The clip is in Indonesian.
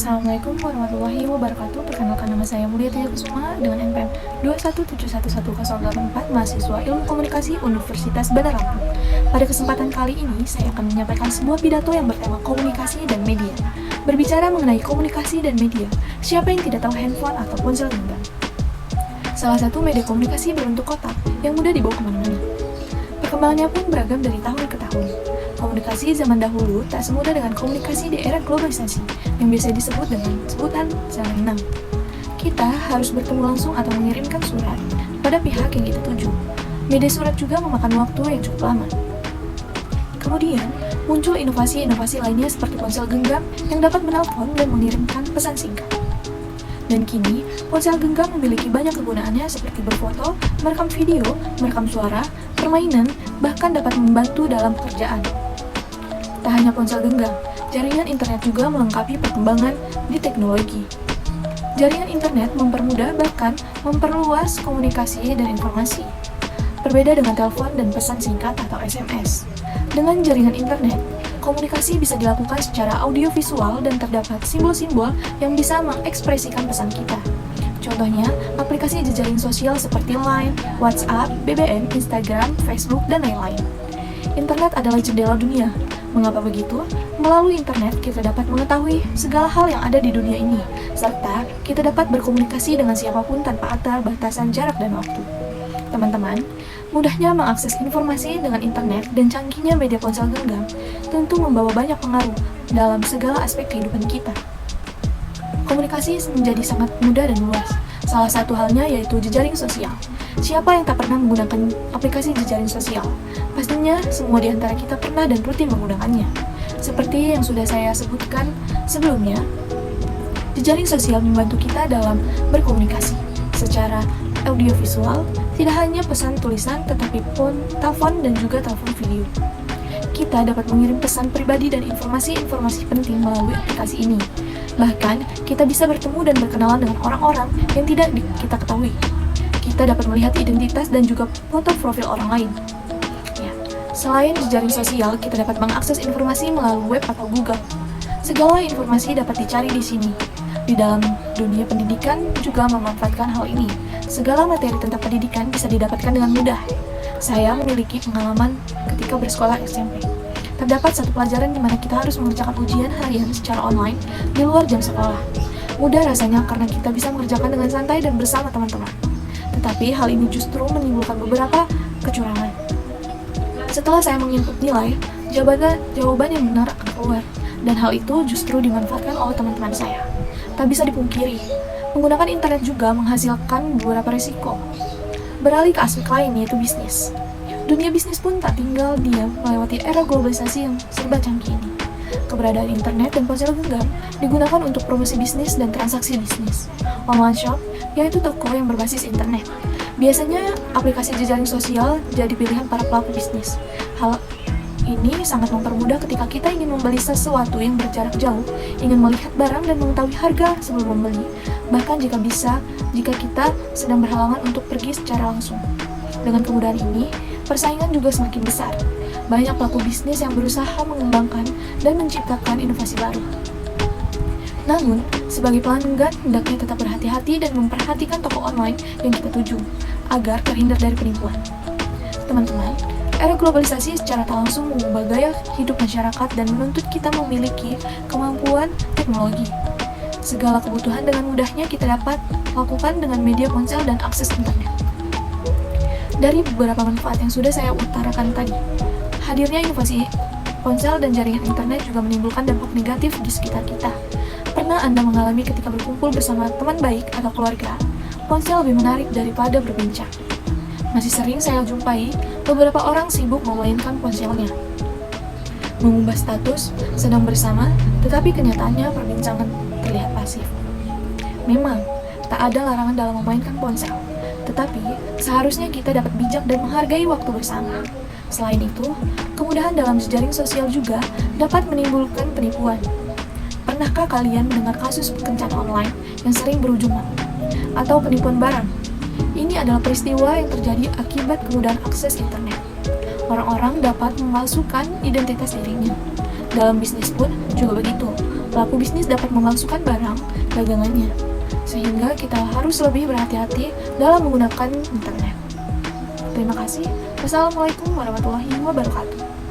Assalamualaikum warahmatullahi wabarakatuh. Perkenalkan, nama saya Mulia Tia Kusuma dengan NPM 217111084, mahasiswa Ilmu Komunikasi Universitas Bandar Lampung. Pada kesempatan kali ini, saya akan menyampaikan sebuah pidato yang bertema komunikasi dan media. Berbicara mengenai komunikasi dan media, siapa yang tidak tahu handphone atau ponsel genggam? Salah satu media komunikasi berbentuk kotak yang mudah dibawa kemana-mana. Perkembangannya pun beragam dari tahun ke tahun. Komunikasi zaman dahulu tak semudah dengan komunikasi di era globalisasi yang biasa disebut dengan sebutan zaman now. Kita harus bertemu langsung atau mengirimkan surat pada pihak yang kita tuju. Media surat juga memakan waktu yang cukup lama. Kemudian, muncul inovasi-inovasi lainnya seperti ponsel genggam yang dapat menelpon dan mengirimkan pesan singkat. Dan kini, ponsel genggam memiliki banyak kegunaannya seperti berfoto, merekam video, merekam suara, permainan, bahkan dapat membantu dalam pekerjaan. Tak hanya ponsel genggam, jaringan internet juga melengkapi perkembangan di teknologi. Jaringan internet mempermudah bahkan memperluas komunikasi dan informasi. Berbeda dengan telepon dan pesan singkat atau SMS. Dengan jaringan internet, komunikasi bisa dilakukan secara audiovisual dan terdapat simbol-simbol yang bisa mengekspresikan pesan kita. Contohnya, aplikasi jejaring sosial seperti Line, WhatsApp, BBM, Instagram, Facebook, dan lain-lain. Internet adalah jendela dunia. Mengapa begitu? Melalui internet, kita dapat mengetahui segala hal yang ada di dunia ini, serta kita dapat berkomunikasi dengan siapapun tanpa ada batasan jarak dan waktu. Teman-teman, mudahnya mengakses informasi dengan internet dan canggihnya media ponsel genggam tentu membawa banyak pengaruh dalam segala aspek kehidupan kita. Komunikasi menjadi sangat mudah dan luas. Salah satu halnya yaitu jejaring sosial. Siapa yang tak pernah menggunakan aplikasi jejaring sosial? Pastinya semua di antara kita pernah dan rutin menggunakannya. Seperti yang sudah saya sebutkan sebelumnya, jejaring sosial membantu kita dalam berkomunikasi secara audiovisual, tidak hanya pesan tulisan tetapi pun telepon dan juga telepon video. Kita dapat mengirim pesan pribadi dan informasi-informasi penting melalui aplikasi ini. Bahkan, kita bisa bertemu dan berkenalan dengan orang-orang yang tidak kita ketahui. Kita dapat melihat identitas dan juga foto profil orang lain. Ya. Selain jejaring sosial, kita dapat mengakses informasi melalui web atau Google. Segala informasi dapat dicari di sini. Di dalam dunia pendidikan juga memanfaatkan hal ini. Segala materi tentang pendidikan bisa didapatkan dengan mudah. Saya memiliki pengalaman ketika bersekolah SMP. Terdapat satu pelajaran di mana kita harus mengerjakan ujian harian secara online di luar jam sekolah. Mudah rasanya karena kita bisa mengerjakan dengan santai dan bersama teman-teman. Tetapi hal ini justru menimbulkan beberapa kecurangan. Setelah saya menginput nilai, jawaban yang benar akan keluar. Dan hal itu justru dimanfaatkan oleh teman-teman saya. Tak bisa dipungkiri, menggunakan internet juga menghasilkan beberapa risiko. Beralih ke aspek lain yaitu bisnis. Dunia bisnis pun tak tinggal diam melewati era globalisasi yang serba canggih ini. Keberadaan internet dan ponsel genggam digunakan untuk promosi bisnis dan transaksi bisnis. Online shop, yaitu toko yang berbasis internet. Biasanya aplikasi jejaring sosial jadi pilihan para pelaku bisnis. Hal ini sangat mempermudah ketika kita ingin membeli sesuatu yang berjarak jauh, ingin melihat barang dan mengetahui harga sebelum membeli. Bahkan jika kita sedang berhalangan untuk pergi secara langsung. Dengan kemudahan ini, persaingan juga semakin besar. Banyak pelaku bisnis yang berusaha mengembangkan dan menciptakan inovasi baru. Namun, sebagai pelanggan, hendaknya tetap berhati-hati dan memperhatikan toko online yang kita tuju, agar terhindar dari penipuan. Teman-teman, era globalisasi secara tak langsung mengubah gaya hidup masyarakat dan menuntut kita memiliki kemampuan teknologi. Segala kebutuhan dengan mudahnya kita dapat lakukan dengan media ponsel dan akses internet. Dari beberapa manfaat yang sudah saya utarakan tadi, hadirnya inovasi ponsel dan jaringan internet juga menimbulkan dampak negatif di sekitar kita. Pernah Anda mengalami ketika berkumpul bersama teman baik atau keluarga, ponsel lebih menarik daripada berbincang. Masih sering saya jumpai beberapa orang sibuk memainkan ponselnya, mengubah status sedang bersama, tetapi kenyataannya perbincangan terlihat pasif. Memang, tak ada larangan dalam memainkan ponsel, tetapi seharusnya kita dapat bijak dan menghargai waktu bersama. Selain itu, kemudahan dalam jejaring sosial juga dapat menimbulkan penipuan. Pernahkah kalian mendengar kasus kencan online yang sering berujung maut? Atau penipuan barang? Ini adalah peristiwa yang terjadi akibat kemudahan akses internet. Orang-orang dapat memalsukan identitas dirinya. Dalam bisnis pun juga begitu. pelaku bisnis dapat memalsukan barang dagangannya. Sehingga kita harus lebih berhati-hati dalam menggunakan internet. Terima kasih. Wassalamualaikum warahmatullahi wabarakatuh.